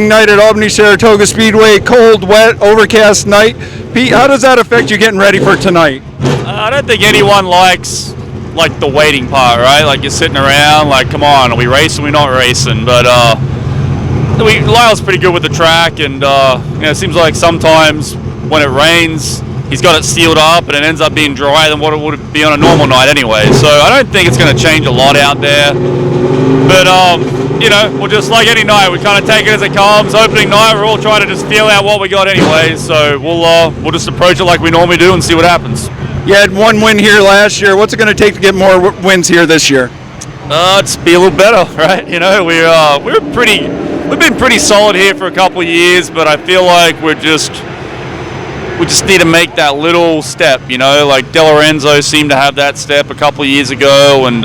Night at Albany-Saratoga Speedway, cold, wet, overcast night. Pete, how does that affect you getting ready for tonight? I don't think anyone likes like the waiting part, right? Like you're sitting around, like, come on, are we racing? We're not racing, but Lyle's pretty good with the track, and it seems like sometimes when it rains, he's got it sealed up, and it ends up being drier than what it would be on a normal night anyway. So I don't think it's going to change a lot out there, but we'll just, like any night, we kind of take it as it comes. Opening night, we're all trying to just feel out what we got anyway, so we'll just approach it like we normally do and see what happens. You had one win here last year. What's it going to take to get more wins here this year? Just be a little better, right? We've been pretty solid here for a couple of years, but I feel like we just need to make that little step, like De Lorenzo seemed to have that step a couple of years ago, and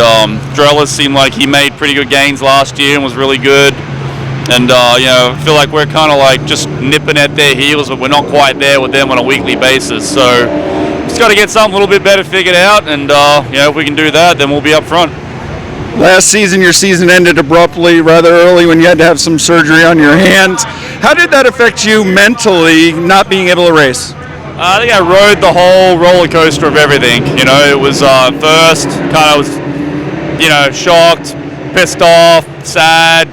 Dreller seemed like he made pretty good gains last year and was really good. And I feel like we're kind of like just nipping at their heels, but we're not quite there with them on a weekly basis. So just got to get something a little bit better figured out, and if we can do that, then we'll be up front. Last season, your season ended abruptly, rather early, when you had to have some surgery on your hands. How did that affect you mentally, not being able to race? I think I rode the whole roller coaster of everything. It was first kind of was, shocked, pissed off, sad.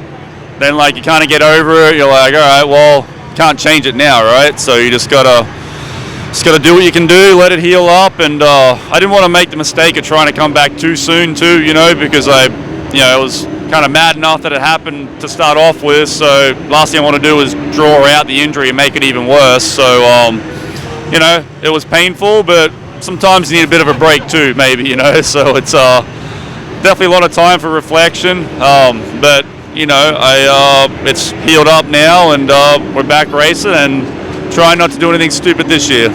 Then you kind of get over it. You're like, all right, well, can't change it now, right? So you just gotta do what you can do, let it heal up. And I didn't want to make the mistake of trying to come back too soon, too. Because I was kind of mad enough that it happened to start off with. So last thing I want to do is draw out the injury and make it even worse. So it was painful, but sometimes you need a bit of a break too, maybe, so it's definitely a lot of time for reflection, but it's healed up now, and we're back racing and trying not to do anything stupid this year.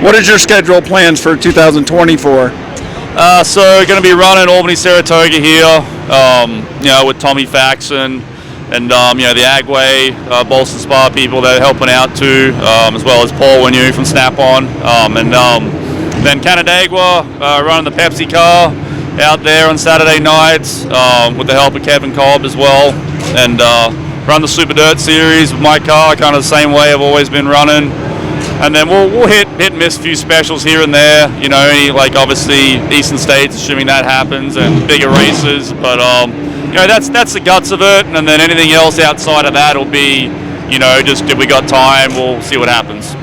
What is your schedule plans for 2024? So going to be running Albany-Saratoga here, with Tommy Faxon, and the Agway, Bolson Spa people that are helping out too, as well as Paul Winu from Snap-on, and then Canandaigua running the Pepsi car out there on Saturday nights with the help of Kevin Cobb as well, and run the Super Dirt Series with my car, kind of the same way I've always been running. And then we'll hit and miss a few specials here and there, obviously Eastern States, assuming that happens, and bigger races, but that's the guts of it. And then anything else outside of that will be, just if we got time, we'll see what happens.